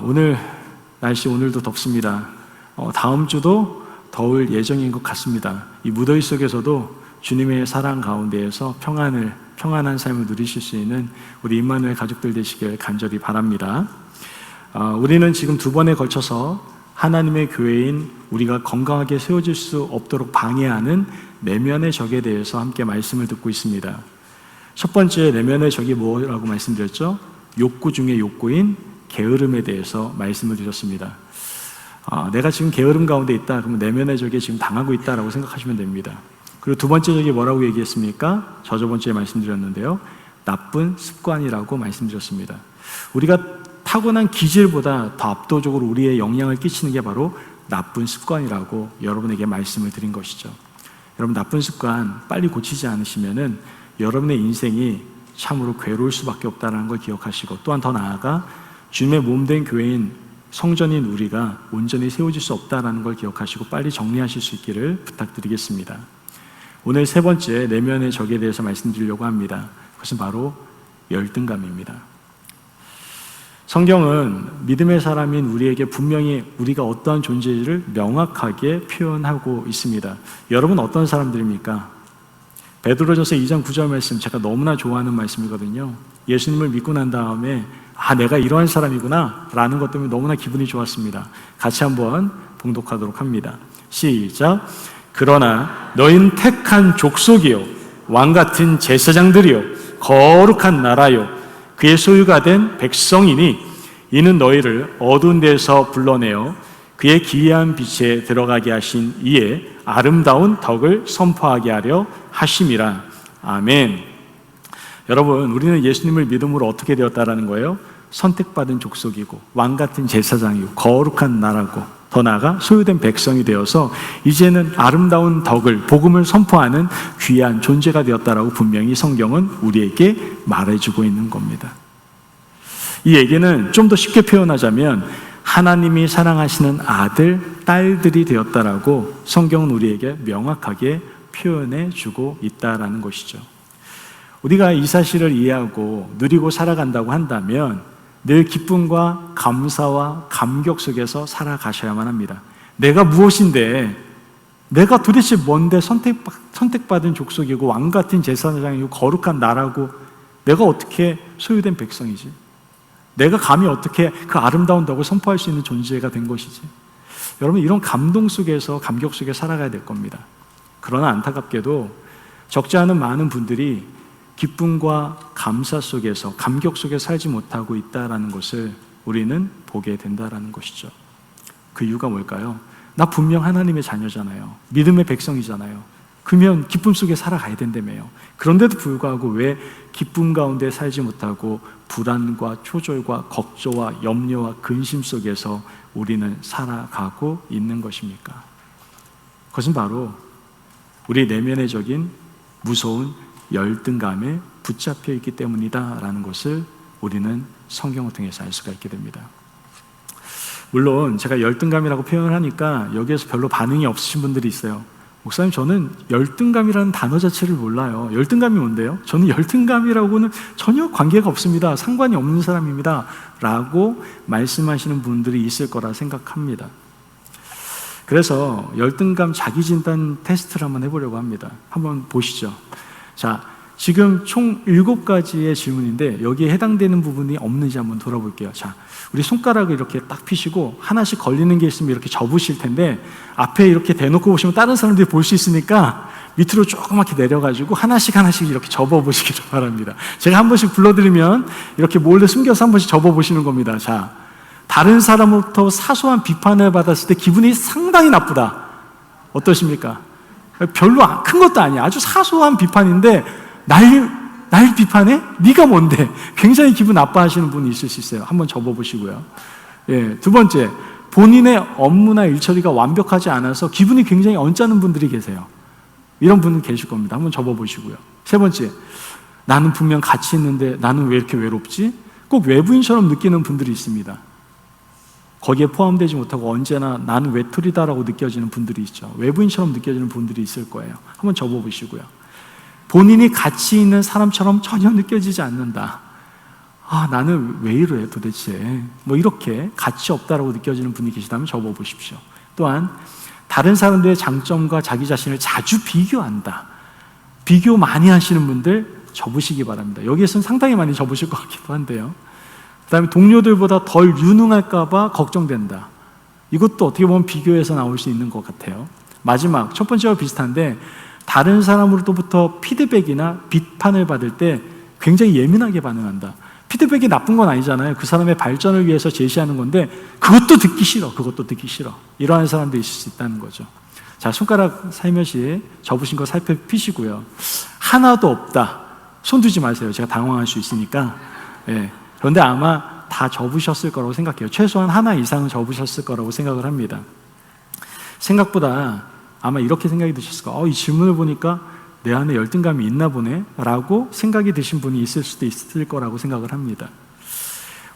오늘 날씨 오늘도 덥습니다. 다음 주도 더울 예정인 것 같습니다. 이 무더위 속에서도 주님의 사랑 가운데에서 평안한 삶을 누리실 수 있는 우리 임마누엘 가족들 되시길 간절히 바랍니다. 우리는 지금 두 번에 걸쳐서 하나님의 교회인 우리가 건강하게 세워질 수 없도록 방해하는 내면의 적에 대해서 함께 말씀을 듣고 있습니다. 첫 번째 내면의 적이 뭐라고 말씀드렸죠? 욕구 중에 욕구인 게으름에 대해서 말씀을 드렸습니다. 내가 지금 게으름 가운데 있다, 그러면 내면의 적에 지금 당하고 있다라고 생각하시면 됩니다. 그리고 두 번째 적이 뭐라고 얘기했습니까? 저번주에 말씀드렸는데요. 나쁜 습관이라고 말씀드렸습니다. 우리가 타고난 기질보다 더 압도적으로 우리의 영향을 끼치는 게 바로 나쁜 습관이라고 여러분에게 말씀을 드린 것이죠. 여러분, 나쁜 습관 빨리 고치지 않으시면은 여러분의 인생이 참으로 괴로울 수밖에 없다는 걸 기억하시고, 또한 더 나아가 주님의 몸된 교회인 성전인 우리가 온전히 세워질 수 없다는 걸 기억하시고 빨리 정리하실 수 있기를 부탁드리겠습니다. 오늘 세 번째 내면의 적에 대해서 말씀드리려고 합니다. 그것은 바로 열등감입니다. 성경은 믿음의 사람인 우리에게 분명히 우리가 어떠한 존재를 명확하게 표현하고 있습니다. 여러분 어떤 사람들입니까? 베드로전서 2장 9절 말씀, 제가 너무나 좋아하는 말씀이거든요. 예수님을 믿고 난 다음에 내가 이러한 사람이구나 라는 것 때문에 너무나 기분이 좋았습니다. 같이 한번 봉독하도록 합니다. 시작. 그러나 너희는 택한 족속이요 왕같은 제사장들이요 거룩한 나라요 그의 소유가 된 백성이니 이는 너희를 어두운 데서 불러내어 그의 기이한 빛에 들어가게 하신 이의 아름다운 덕을 선포하게 하려 하심이라. 아멘. 여러분, 우리는 예수님을 믿음으로 어떻게 되었다라는 거예요? 선택받은 족속이고 왕같은 제사장이고 거룩한 나라고 더 나아가 소유된 백성이 되어서 이제는 아름다운 덕을, 복음을 선포하는 귀한 존재가 되었다라고 분명히 성경은 우리에게 말해주고 있는 겁니다. 이 얘기는 좀 더 쉽게 표현하자면 하나님이 사랑하시는 아들, 딸들이 되었다라고 성경은 우리에게 명확하게 표현해주고 있다라는 것이죠. 우리가 이 사실을 이해하고 누리고 살아간다고 한다면 늘 기쁨과 감사와 감격 속에서 살아가셔야만 합니다. 내가 무엇인데, 내가 도대체 뭔데 선택받은 족속이고 왕같은 제사장이고 거룩한 나라고 내가 어떻게 소유된 백성이지? 내가 감히 어떻게 그 아름다운 덕을 선포할 수 있는 존재가 된 것이지? 여러분, 이런 감동 속에서 감격 속에 살아가야 될 겁니다. 그러나 안타깝게도 적지 않은 많은 분들이 기쁨과 감사 속에서, 감격 속에 살지 못하고 있다는 것을 우리는 보게 된다는 것이죠. 그 이유가 뭘까요? 나 분명 하나님의 자녀잖아요. 믿음의 백성이잖아요. 그러면 기쁨 속에 살아가야 된다며요. 그런데도 불구하고 왜 기쁨 가운데 살지 못하고 불안과 초절과 걱정과 염려와 근심 속에서 우리는 살아가고 있는 것입니까? 그것은 바로 우리 내면의 적인 무서운 열등감에 붙잡혀 있기 때문이다라는 것을 우리는 성경을 통해서 알 수가 있게 됩니다. 물론 제가 열등감이라고 표현을 하니까 여기에서 별로 반응이 없으신 분들이 있어요. 목사님, 저는 열등감이라는 단어 자체를 몰라요. 열등감이 뭔데요? 저는 열등감이라고는 전혀 관계가 없습니다. 상관이 없는 사람입니다 라고 말씀하시는 분들이 있을 거라 생각합니다. 그래서 열등감 자기진단 테스트를 한번 해보려고 합니다. 한번 보시죠. 자, 지금 총 7가지의 질문인데 여기에 해당되는 부분이 없는지 한번 돌아볼게요. 자, 우리 손가락을 이렇게 딱 피시고 하나씩 걸리는 게 있으면 이렇게 접으실 텐데 앞에 이렇게 대놓고 보시면 다른 사람들이 볼 수 있으니까 밑으로 조그맣게 내려가지고 하나씩 이렇게 접어보시기를 바랍니다. 제가 한 번씩 불러드리면 이렇게 몰래 숨겨서 한 번씩 접어보시는 겁니다. 자, 다른 사람부터 사소한 비판을 받았을 때 기분이 상당히 나쁘다. 어떠십니까? 별로 큰 것도 아니야. 아주 사소한 비판인데 날 비판해? 네가 뭔데? 굉장히 기분 나빠하시는 분이 있을 수 있어요. 한번 접어보시고요. 두 번째, 본인의 업무나 일처리가 완벽하지 않아서 기분이 굉장히 언짢은 분들이 계세요. 이런 분은 계실 겁니다. 한번 접어보시고요. 세 번째, 나는 분명 가치 있는데 나는 왜 이렇게 외롭지? 꼭 외부인처럼 느끼는 분들이 있습니다. 거기에 포함되지 못하고 언제나 나는 외톨이다라고 느껴지는 분들이 있죠. 외부인처럼 느껴지는 분들이 있을 거예요. 한번 접어보시고요. 본인이 가치 있는 사람처럼 전혀 느껴지지 않는다. 나는 왜 이래 도대체, 뭐 이렇게 가치 없다라고 느껴지는 분이 계시다면 접어보십시오. 또한 다른 사람들의 장점과 자기 자신을 자주 비교한다, 비교 많이 하시는 분들 접으시기 바랍니다. 여기에서는 상당히 많이 접으실 것 같기도 한데요. 그 다음에 동료들보다 덜 유능할까 봐 걱정된다. 이것도 어떻게 보면 비교에서 나올 수 있는 것 같아요. 마지막, 첫 번째와 비슷한데 다른 사람으로부터 피드백이나 비판을 받을 때 굉장히 예민하게 반응한다. 피드백이 나쁜 건 아니잖아요. 그 사람의 발전을 위해서 제시하는 건데 그것도 듣기 싫어, 그것도 듣기 싫어. 이러한 사람도 있을 수 있다는 거죠. 자, 손가락 살며시 접으신 거 살펴보시고요. 하나도 없다, 손 두지 마세요. 제가 당황할 수 있으니까. 그런데 아마 다 접으셨을 거라고 생각해요. 최소한 하나 이상은 접으셨을 거라고 생각을 합니다. 생각보다 아마 이렇게 생각이 드셨을 거예요. 이 질문을 보니까 내 안에 열등감이 있나 보네 라고 생각이 드신 분이 있을 수도 있을 거라고 생각을 합니다.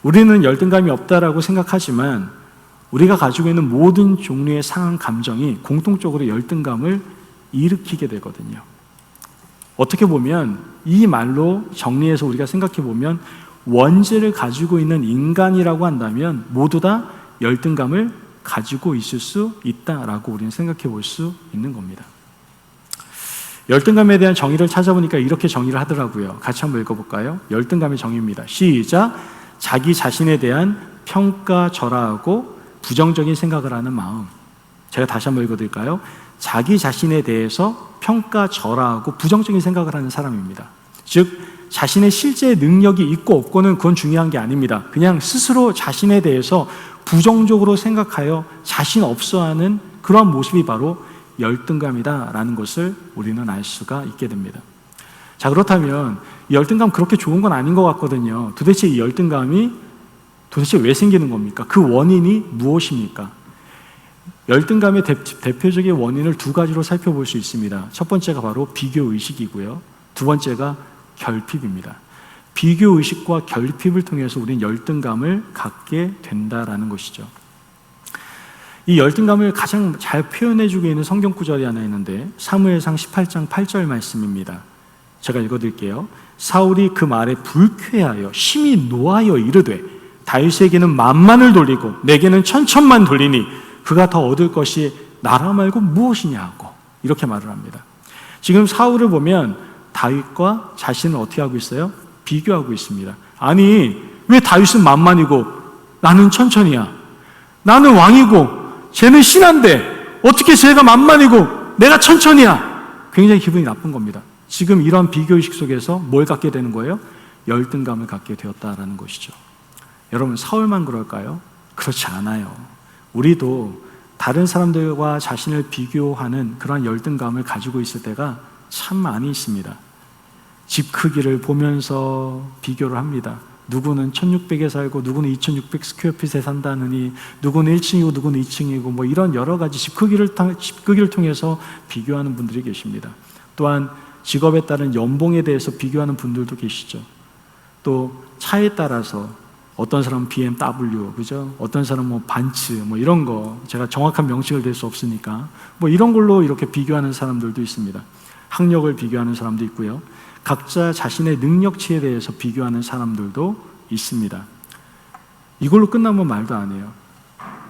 우리는 열등감이 없다라고 생각하지만 우리가 가지고 있는 모든 종류의 상한 감정이 공통적으로 열등감을 일으키게 되거든요. 어떻게 보면 이 말로 정리해서 우리가 생각해 보면 원죄를 가지고 있는 인간이라고 한다면 모두 다 열등감을 가지고 있을 수 있다라고 우리는 생각해 볼 수 있는 겁니다. 열등감에 대한 정의를 찾아보니까 이렇게 정의를 하더라고요. 같이 한번 읽어볼까요? 열등감의 정의입니다. 시작! 자기 자신에 대한 평가절하하고 부정적인 생각을 하는 마음. 제가 다시 한번 읽어드릴까요? 자기 자신에 대해서 평가절하하고 부정적인 생각을 하는 사람입니다. 즉 자신의 실제 능력이 있고 없고는 그건 중요한 게 아닙니다. 그냥 스스로 자신에 대해서 부정적으로 생각하여 자신 없어하는 그러한 모습이 바로 열등감이다라는 것을 우리는 알 수가 있게 됩니다. 자, 그렇다면 이 열등감 그렇게 좋은 건 아닌 것 같거든요. 도대체 이 열등감이 도대체 왜 생기는 겁니까? 그 원인이 무엇입니까? 열등감의 대표적인 원인을 두 가지로 살펴볼 수 있습니다. 첫 번째가 바로 비교의식이고요. 두 번째가 결핍입니다. 비교의식과 결핍을 통해서 우리는 열등감을 갖게 된다라는 것이죠. 이 열등감을 가장 잘 표현해주고 있는 성경 구절이 하나 있는데 사무엘상 18장 8절 말씀입니다. 제가 읽어드릴게요. 사울이 그 말에 불쾌하여 심히 노하여 이르되 다윗에게는 만만을 돌리고 내게는 천천만 돌리니 그가 더 얻을 것이 나라 말고 무엇이냐고 이렇게 말을 합니다. 지금 사울을 보면 다윗과 자신을 어떻게 하고 있어요? 비교하고 있습니다. 아니 왜 다윗은 만만이고 나는 천천이야? 나는 왕이고 쟤는 신한데 어떻게 쟤가 만만이고 내가 천천이야? 굉장히 기분이 나쁜 겁니다. 지금 이런 비교의식 속에서 뭘 갖게 되는 거예요? 열등감을 갖게 되었다라는 것이죠. 여러분 사울만 그럴까요? 그렇지 않아요. 우리도 다른 사람들과 자신을 비교하는 그런 열등감을 가지고 있을 때가 참 많이 있습니다. 집 크기를 보면서 비교를 합니다. 누구는 1600에 살고 누구는 2600 스퀘어핏에 산다느니 누구는 1층이고 누구는 2층이고 뭐 이런 여러 가지 집 크기를 통해서 비교하는 분들이 계십니다. 또한 직업에 따른 연봉에 대해서 비교하는 분들도 계시죠. 또 차에 따라서 어떤 사람은 BMW, 그죠? 어떤 사람은 뭐 반츠, 뭐 이런 거 제가 정확한 명칭을 댈 수 없으니까 뭐 이런 걸로 이렇게 비교하는 사람들도 있습니다. 학력을 비교하는 사람도 있고요. 각자 자신의 능력치에 대해서 비교하는 사람들도 있습니다. 이걸로 끝나면 말도 안 해요.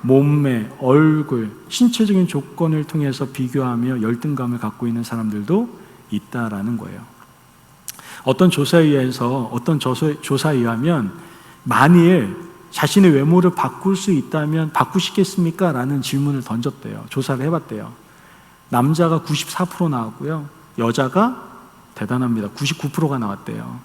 몸매, 얼굴, 신체적인 조건을 통해서 비교하며 열등감을 갖고 있는 사람들도 있다라는 거예요. 어떤 조사에 의하면 만일 자신의 외모를 바꿀 수 있다면 바꾸시겠습니까? 라는 질문을 던졌대요. 조사를 해봤대요. 남자가 94% 나왔고요. 여자가 대단합니다. 99%가 나왔대요.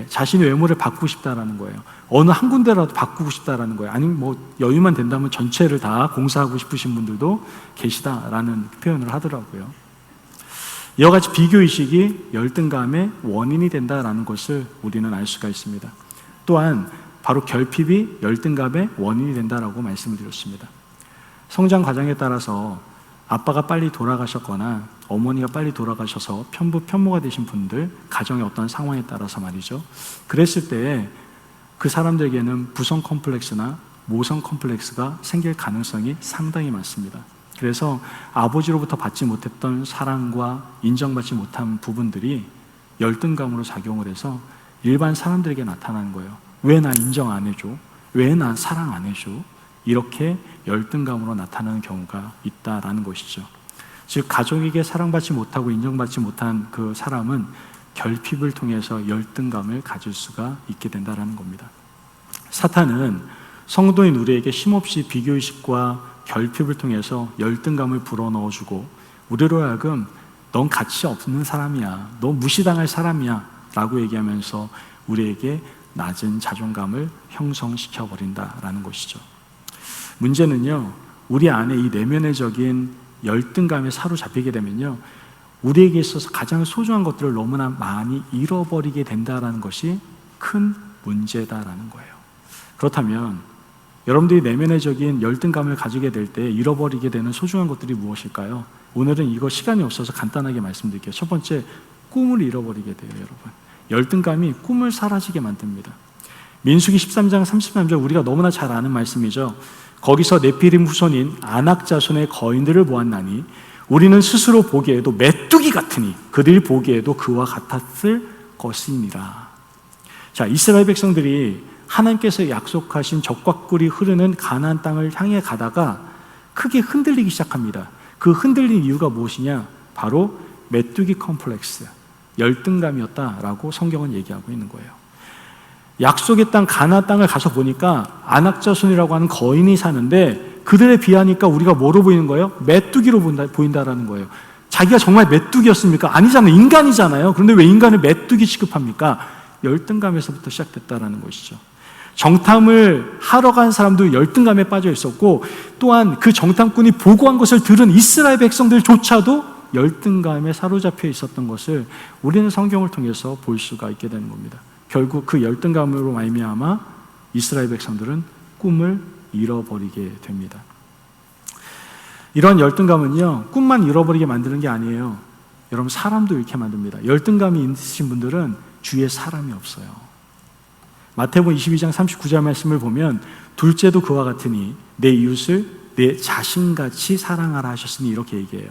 자신의 외모를 바꾸고 싶다라는 거예요. 어느 한 군데라도 바꾸고 싶다라는 거예요. 아니면 뭐 여유만 된다면 전체를 다 공사하고 싶으신 분들도 계시다라는 표현을 하더라고요. 이와 같이 비교의식이 열등감의 원인이 된다라는 것을 우리는 알 수가 있습니다. 또한 바로 결핍이 열등감의 원인이 된다라고 말씀을 드렸습니다. 성장 과정에 따라서 아빠가 빨리 돌아가셨거나 어머니가 빨리 돌아가셔서 편부가 되신 분들, 가정의 어떤 상황에 따라서 말이죠. 그랬을 때 그 사람들에게는 부성 컴플렉스나 모성 컴플렉스가 생길 가능성이 상당히 많습니다. 그래서 아버지로부터 받지 못했던 사랑과 인정받지 못한 부분들이 열등감으로 작용을 해서 일반 사람들에게 나타나는 거예요. 왜 나 인정 안 해줘? 왜 나 사랑 안 해줘? 이렇게 열등감으로 나타나는 경우가 있다라는 것이죠. 즉 가족에게 사랑받지 못하고 인정받지 못한 그 사람은 결핍을 통해서 열등감을 가질 수가 있게 된다는 겁니다. 사탄은 성도인 우리에게 쉼없이 비교의식과 결핍을 통해서 열등감을 불어넣어주고 우리로 하여금 넌 가치 없는 사람이야, 넌 무시당할 사람이야 라고 얘기하면서 우리에게 낮은 자존감을 형성시켜버린다라는 것이죠. 문제는요, 우리 안에 이 내면의적인 열등감에 사로잡히게 되면요, 우리에게 있어서 가장 소중한 것들을 너무나 많이 잃어버리게 된다는 것이 큰 문제다라는 거예요. 그렇다면 여러분들이 내면의적인 열등감을 가지게 될 때 잃어버리게 되는 소중한 것들이 무엇일까요? 오늘은 이거 시간이 없어서 간단하게 말씀드릴게요. 첫 번째, 꿈을 잃어버리게 돼요, 여러분. 열등감이 꿈을 사라지게 만듭니다. 민수기 13장 33절 우리가 너무나 잘 아는 말씀이죠. 거기서 네피림 후손인 아낙 자손의 거인들을 보았나니 우리는 스스로 보기에도 메뚜기 같으니 그들이 보기에도 그와 같았을 것이니라. 자, 이스라엘 백성들이 하나님께서 약속하신 적과 꿀이 흐르는 가나안 땅을 향해 가다가 크게 흔들리기 시작합니다. 그 흔들린 이유가 무엇이냐? 바로 메뚜기 컴플렉스, 열등감이었다라고 성경은 얘기하고 있는 거예요. 약속의 땅 가나안 땅을 가서 보니까 아낙 자손이라고 하는 거인이 사는데 그들에 비하니까 우리가 뭐로 보이는 거예요? 메뚜기로 보인다라는 거예요. 자기가 정말 메뚜기였습니까? 아니잖아요. 인간이잖아요. 그런데 왜 인간을 메뚜기 취급합니까? 열등감에서부터 시작됐다라는 것이죠. 정탐을 하러 간 사람도 열등감에 빠져 있었고, 또한 그 정탐꾼이 보고한 것을 들은 이스라엘 백성들조차도 열등감에 사로잡혀 있었던 것을 우리는 성경을 통해서 볼 수가 있게 되는 겁니다. 결국 그 열등감으로 말미암아 이스라엘 백성들은 꿈을 잃어버리게 됩니다. 이런 열등감은요, 꿈만 잃어버리게 만드는 게 아니에요. 여러분, 사람도 잃게 만듭니다. 열등감이 있으신 분들은 주위에 사람이 없어요. 마태복음 22장 39절 말씀을 보면 둘째도 그와 같으니 내 이웃을 내 자신같이 사랑하라 하셨으니 이렇게 얘기해요.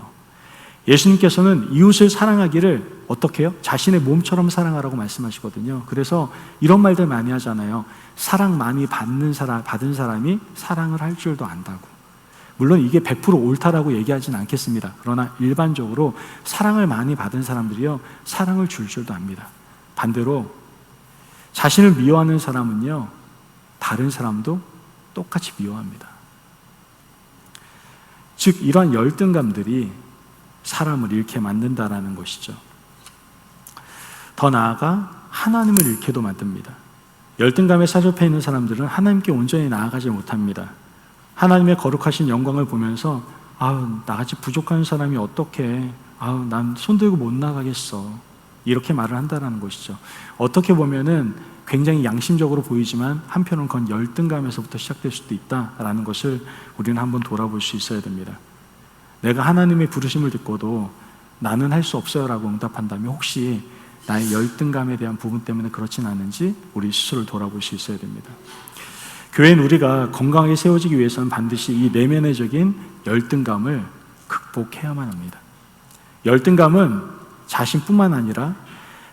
예수님께서는 이웃을 사랑하기를 어떻게 해요? 자신의 몸처럼 사랑하라고 말씀하시거든요. 그래서 이런 말들 많이 하잖아요. 사랑 많이 받은 사람이 사랑을 할 줄도 안다고. 물론 이게 100% 옳다라고 얘기하지는 않겠습니다. 그러나 일반적으로 사랑을 많이 받은 사람들이요, 사랑을 줄 줄도 압니다. 반대로 자신을 미워하는 사람은요, 다른 사람도 똑같이 미워합니다. 즉 이러한 열등감들이 사람을 잃게 만든다라는 것이죠. 더 나아가 하나님을 잃게도 만듭니다. 열등감에 사로잡혀 있는 사람들은 하나님께 온전히 나아가지 못합니다. 하나님의 거룩하신 영광을 보면서 나같이 부족한 사람이 어떻게 난 손들고 못 나가겠어, 이렇게 말을 한다는 것이죠. 어떻게 보면은 굉장히 양심적으로 보이지만 한편으로는 그건 열등감에서부터 시작될 수도 있다라는 것을 우리는 한번 돌아볼 수 있어야 됩니다. 내가 하나님의 부르심을 듣고도 나는 할 수 없어요 라고 응답한다면 혹시 나의 열등감에 대한 부분 때문에 그렇진 않은지 우리 스스로를 돌아볼 수 있어야 됩니다. 교회는 우리가 건강하게 세워지기 위해서는 반드시 이 내면의적인 열등감을 극복해야만 합니다. 열등감은 자신뿐만 아니라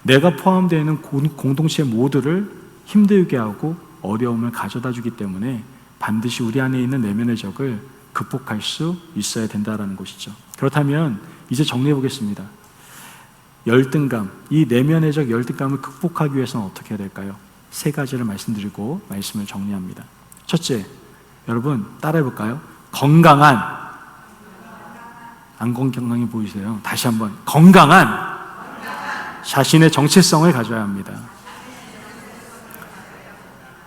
내가 포함되어 있는 공동체 모두를 힘들게 하고 어려움을 가져다 주기 때문에 반드시 우리 안에 있는 내면의 적을 극복할 수 있어야 된다는 것이죠. 그렇다면 이제 정리해 보겠습니다. 열등감, 이 내면의 적 열등감을 극복하기 위해서는 어떻게 해야 될까요? 세 가지를 말씀드리고 말씀을 정리합니다. 첫째, 여러분 따라해 볼까요? 건강한, 안 건강해 보이세요? 다시 한번, 건강한 자신의 정체성을 가져야 합니다.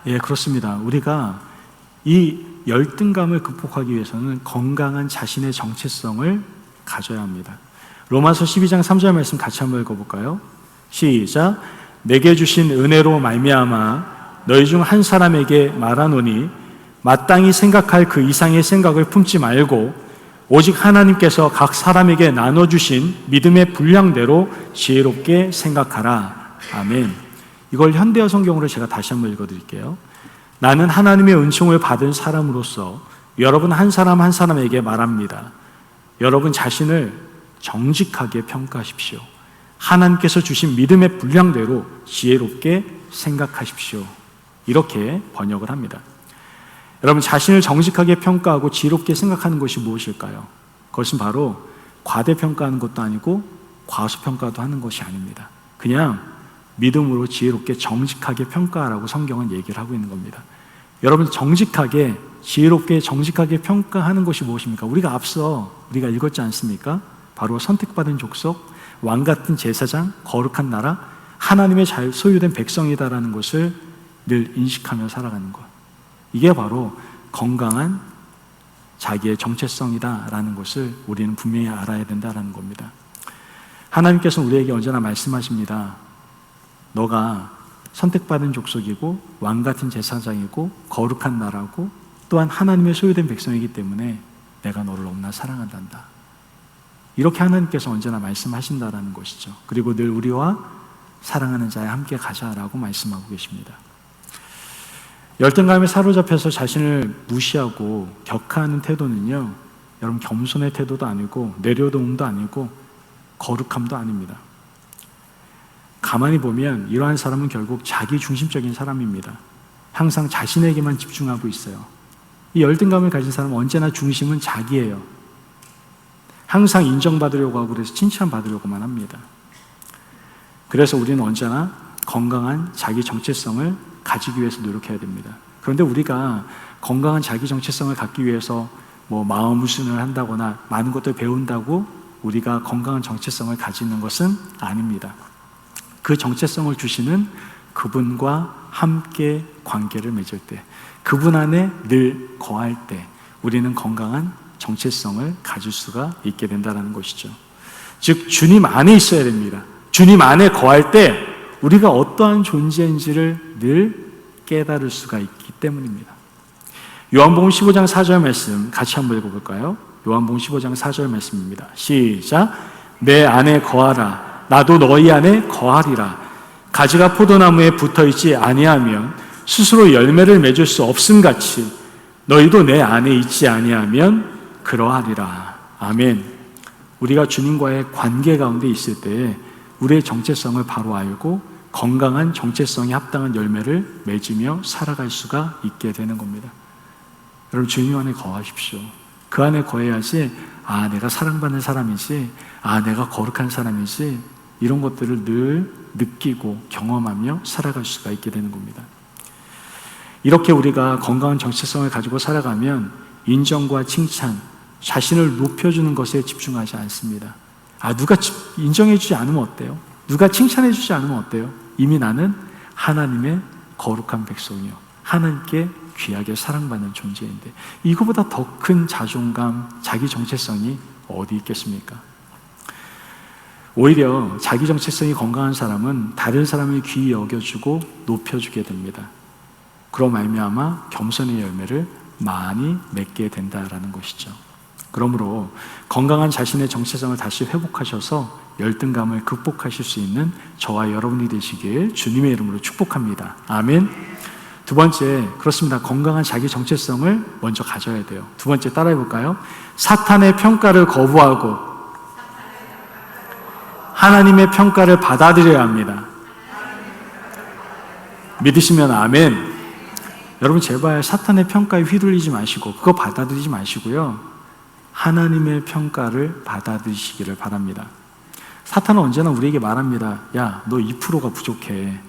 예, 그렇습니다. 우리가 이 열등감을 극복하기 위해서는 건강한 자신의 정체성을 가져야 합니다. 로마서 12장 3절 말씀 같이 한번 읽어볼까요? 시작. 내게 주신 은혜로 말미암아 너희 중 한 사람에게 말하노니 마땅히 생각할 그 이상의 생각을 품지 말고 오직 하나님께서 각 사람에게 나눠주신 믿음의 분량대로 지혜롭게 생각하라. 아멘. 이걸 현대어 성경으로 제가 다시 한번 읽어드릴게요. 나는 하나님의 은총을 받은 사람으로서 여러분 한 사람 한 사람에게 말합니다. 여러분 자신을 정직하게 평가하십시오. 하나님께서 주신 믿음의 분량대로 지혜롭게 생각하십시오. 이렇게 번역을 합니다. 여러분, 자신을 정직하게 평가하고 지혜롭게 생각하는 것이 무엇일까요? 그것은 바로 과대평가하는 것도 아니고 과소평가도 하는 것이 아닙니다. 그냥 믿음으로 지혜롭게 정직하게 평가하라고 성경은 얘기를 하고 있는 겁니다. 여러분, 정직하게 지혜롭게 정직하게 평가하는 것이 무엇입니까? 우리가 읽었지 않습니까? 바로 선택받은 족속, 왕같은 제사장, 거룩한 나라, 하나님의 잘 소유된 백성이다라는 것을 늘 인식하며 살아가는 것. 이게 바로 건강한 자기의 정체성이다라는 것을 우리는 분명히 알아야 된다라는 겁니다. 하나님께서는 우리에게 언제나 말씀하십니다. 너가 선택받은 족속이고 왕같은 제사장이고 거룩한 나라고 또한 하나님의 소유된 백성이기 때문에 내가 너를 너무나 사랑한단다. 이렇게 하나님께서 언제나 말씀하신다라는 것이죠. 그리고 늘 우리와 사랑하는 자에 함께 가자라고 말씀하고 계십니다. 열등감에 사로잡혀서 자신을 무시하고 격하는 태도는요, 여러분, 겸손의 태도도 아니고 내려놓음도 아니고 거룩함도 아닙니다. 가만히 보면 이러한 사람은 결국 자기 중심적인 사람입니다. 항상 자신에게만 집중하고 있어요. 이 열등감을 가진 사람은 언제나 중심은 자기예요. 항상 인정받으려고 하고 그래서 칭찬받으려고만 합니다. 그래서 우리는 언제나 건강한 자기 정체성을 가지기 위해서 노력해야 됩니다. 그런데 우리가 건강한 자기 정체성을 갖기 위해서 마음 후순을 한다거나 많은 것들 배운다고 우리가 건강한 정체성을 가지는 것은 아닙니다. 그 정체성을 주시는 그분과 함께 관계를 맺을 때, 그분 안에 늘 거할 때 우리는 건강한 정체성을 가질 수가 있게 된다는 것이죠. 즉, 주님 안에 있어야 됩니다. 주님 안에 거할 때 우리가 어떠한 존재인지를 늘 깨달을 수가 있기 때문입니다. 요한복음 15장 4절 말씀 같이 한번 읽어볼까요? 요한복음 15장 4절 말씀입니다. 시작. 내 안에 거하라. 나도 너희 안에 거하리라. 가지가 포도나무에 붙어있지 아니하면 스스로 열매를 맺을 수 없음같이 너희도 내 안에 있지 아니하면 그러하리라. 아멘. 우리가 주님과의 관계 가운데 있을 때 우리의 정체성을 바로 알고 건강한 정체성에 합당한 열매를 맺으며 살아갈 수가 있게 되는 겁니다. 여러분, 주님 안에 거하십시오. 그 안에 거해야지, 내가 사랑받는 사람이지, 내가 거룩한 사람이지, 이런 것들을 늘 느끼고 경험하며 살아갈 수가 있게 되는 겁니다. 이렇게 우리가 건강한 정체성을 가지고 살아가면 인정과 칭찬, 자신을 높여주는 것에 집중하지 않습니다. 누가 인정해주지 않으면 어때요? 누가 칭찬해주지 않으면 어때요? 이미 나는 하나님의 거룩한 백성이요, 하나님께 귀하게 사랑받는 존재인데 이거보다 더 큰 자존감, 자기 정체성이 어디 있겠습니까? 오히려 자기 정체성이 건강한 사람은 다른 사람을 귀히 여겨주고 높여주게 됩니다. 그로 말미암아 겸손의 열매를 많이 맺게 된다라는 것이죠. 그러므로 건강한 자신의 정체성을 다시 회복하셔서 열등감을 극복하실 수 있는 저와 여러분이 되시길 주님의 이름으로 축복합니다. 아멘. 두 번째, 그렇습니다. 건강한 자기 정체성을 먼저 가져야 돼요. 두 번째, 따라해 볼까요? 사탄의 평가를 거부하고 하나님의 평가를 받아들여야 합니다. 믿으시면 아멘. 여러분, 제발 사탄의 평가에 휘둘리지 마시고 그거 받아들이지 마시고요, 하나님의 평가를 받아들이시기를 바랍니다. 사탄은 언제나 우리에게 말합니다. 야, 너 2%가 부족해.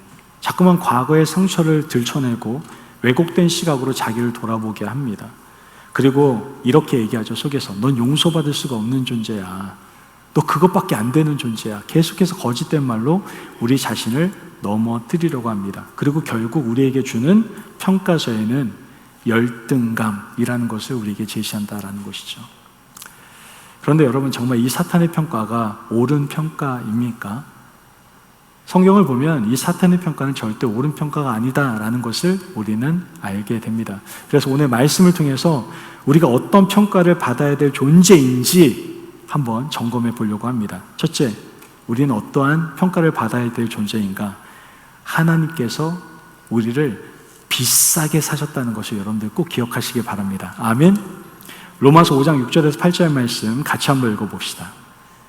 자꾸만 과거의 상처를 들춰내고 왜곡된 시각으로 자기를 돌아보게 합니다. 그리고 이렇게 얘기하죠. 속에서 넌 용서받을 수가 없는 존재야. 너 그것밖에 안 되는 존재야. 계속해서 거짓된 말로 우리 자신을 넘어뜨리려고 합니다. 그리고 결국 우리에게 주는 평가서에는 열등감이라는 것을 우리에게 제시한다라는 것이죠. 그런데 여러분, 정말 이 사탄의 평가가 옳은 평가입니까? 성경을 보면 이 사탄의 평가는 절대 옳은 평가가 아니다라는 것을 우리는 알게 됩니다. 그래서 오늘 말씀을 통해서 우리가 어떤 평가를 받아야 될 존재인지 한번 점검해 보려고 합니다. 첫째, 우리는 어떠한 평가를 받아야 될 존재인가? 하나님께서 우리를 비싸게 사셨다는 것을 여러분들 꼭 기억하시기 바랍니다. 아멘. 로마서 5장 6절에서 8절 말씀 같이 한번 읽어봅시다.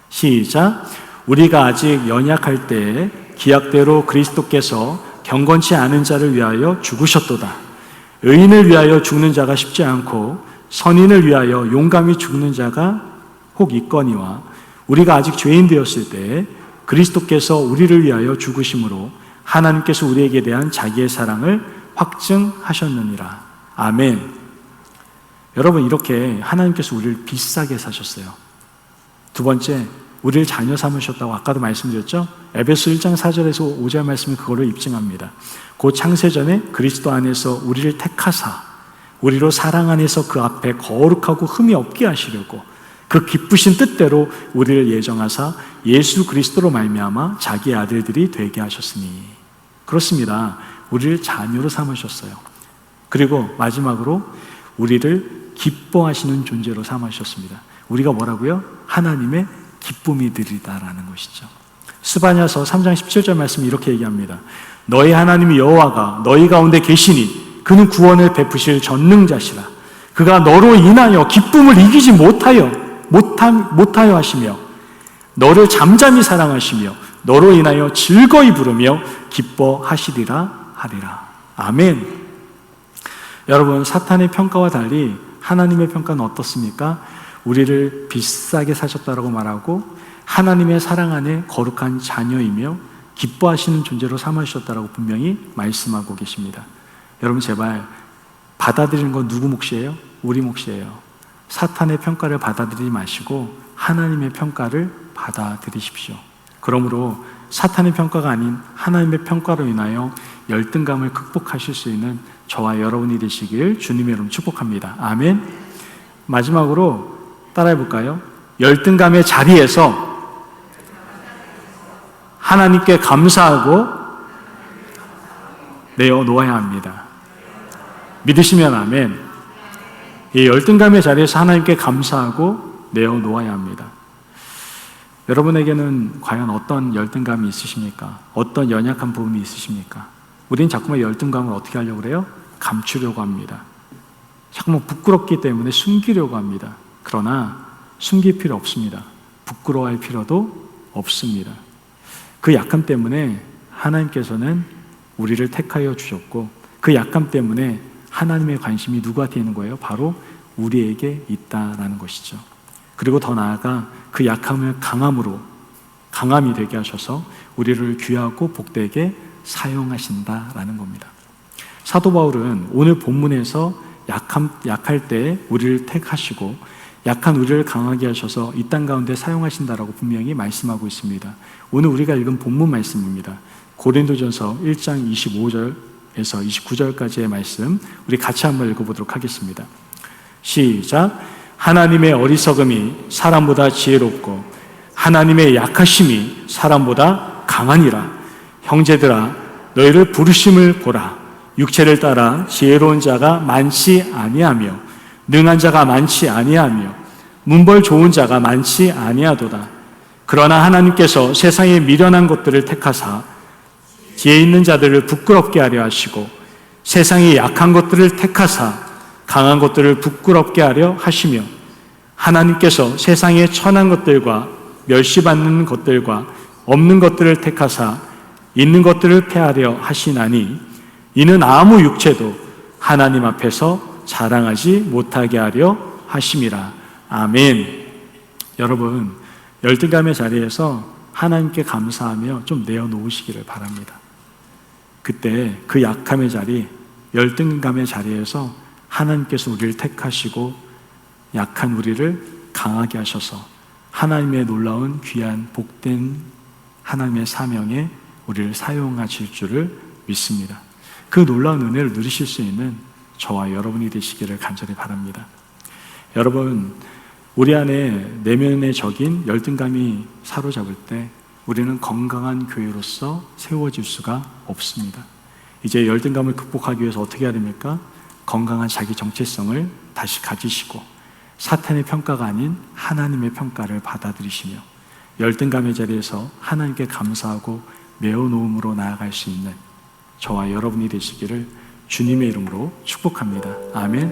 시작. 우리가 아직 연약할 때 기약대로 그리스도께서 경건치 않은 자를 위하여 죽으셨도다. 의인을 위하여 죽는 자가 쉽지 않고 선인을 위하여 용감히 죽는 자가 혹 있거니와 우리가 아직 죄인 되었을 때 그리스도께서 우리를 위하여 죽으심으로 하나님께서 우리에게 대한 자기의 사랑을 확증하셨느니라. 아멘. 여러분, 이렇게 하나님께서 우리를 비싸게 사셨어요. 두 번째, 우리를 자녀 삼으셨다고 아까도 말씀드렸죠? 에베소 1장 4절에서 5절 말씀이 그거를 입증합니다. 곧 창세전에 그리스도 안에서 우리를 택하사 우리로 사랑 안에서 그 앞에 거룩하고 흠이 없게 하시려고 그 기쁘신 뜻대로 우리를 예정하사 예수 그리스도로 말미암아 자기의 아들들이 되게 하셨으니. 그렇습니다. 우리를 자녀로 삼으셨어요. 그리고 마지막으로 우리를 기뻐하시는 존재로 삼으셨습니다. 우리가 뭐라고요? 하나님의 기쁨이 되리다라는 것이죠. 스바냐서 3장 17절 말씀이 이렇게 얘기합니다. 너희 하나님 여호와가 너희 가운데 계시니 그는 구원을 베푸실 전능자시라. 그가 너로 인하여 기쁨을 이기지 못하여 하시며 너를 잠잠히 사랑하시며 너로 인하여 즐거이 부르며 기뻐하시리라 하리라. 아멘. 여러분, 사탄의 평가와 달리 하나님의 평가는 어떻습니까? 우리를 비싸게 사셨다라고 말하고 하나님의 사랑 안에 거룩한 자녀이며 기뻐하시는 존재로 삼으셨다라고 분명히 말씀하고 계십니다. 여러분, 제발 받아들이는 건 누구 몫이에요? 우리 몫이에요. 사탄의 평가를 받아들이지 마시고 하나님의 평가를 받아들이십시오. 그러므로 사탄의 평가가 아닌 하나님의 평가로 인하여 열등감을 극복하실 수 있는 저와 여러분이 되시길 주님의 이름으로 축복합니다. 아멘. 마지막으로 따라해 볼까요? 열등감의 자리에서 하나님께 감사하고 내어놓아야 합니다. 믿으시면 아멘. 이 열등감의 자리에서 하나님께 감사하고 내어놓아야 합니다. 여러분에게는 과연 어떤 열등감이 있으십니까? 어떤 연약한 부분이 있으십니까? 우리는 자꾸만 열등감을 어떻게 하려고 그래요? 감추려고 합니다. 자꾸만 부끄럽기 때문에 숨기려고 합니다. 그러나 숨길 필요 없습니다. 부끄러워할 필요도 없습니다. 그 약함 때문에 하나님께서는 우리를 택하여 주셨고 그 약함 때문에 하나님의 관심이 누구한테 있는 거예요? 바로 우리에게 있다라는 것이죠. 그리고 더 나아가 그 약함을 강함이 되게 하셔서 우리를 귀하고 복되게 사용하신다라는 겁니다. 사도 바울은 오늘 본문에서 약할 때 우리를 택하시고 약한 우리를 강하게 하셔서 이 땅 가운데 사용하신다라고 분명히 말씀하고 있습니다. 오늘 우리가 읽은 본문 말씀입니다. 고린도전서 1장 25절에서 29절까지의 말씀 우리 같이 한번 읽어보도록 하겠습니다. 시작. 하나님의 어리석음이 사람보다 지혜롭고 하나님의 약하심이 사람보다 강하니라. 형제들아 너희를 부르심을 보라. 육체를 따라 지혜로운 자가 많지 아니하며 능한 자가 많지 아니하며 문벌 좋은 자가 많지 아니하도다. 그러나 하나님께서 세상에 미련한 것들을 택하사 지혜 있는 자들을 부끄럽게 하려 하시고 세상에 약한 것들을 택하사 강한 것들을 부끄럽게 하려 하시며 하나님께서 세상에 천한 것들과 멸시받는 것들과 없는 것들을 택하사 있는 것들을 폐하려 하시나니 이는 아무 육체도 하나님 앞에서 자랑하지 못하게 하려 하심이라. 아멘. 여러분, 열등감의 자리에서 하나님께 감사하며 좀 내어놓으시기를 바랍니다. 그때 그 약함의 자리, 열등감의 자리에서 하나님께서 우리를 택하시고 약한 우리를 강하게 하셔서 하나님의 놀라운 귀한 복된 하나님의 사명에 우리를 사용하실 줄을 믿습니다. 그 놀라운 은혜를 누리실 수 있는 저와 여러분이 되시기를 간절히 바랍니다. 여러분, 우리 안에 내면의 적인 열등감이 사로잡을 때 우리는 건강한 교회로서 세워질 수가 없습니다. 이제 열등감을 극복하기 위해서 어떻게 해야 됩니까? 건강한 자기 정체성을 다시 가지시고 사탄의 평가가 아닌 하나님의 평가를 받아들이시며 열등감의 자리에서 하나님께 감사하고 메어놓음으로 나아갈 수 있는 저와 여러분이 되시기를 주님의 이름으로 축복합니다. 아멘.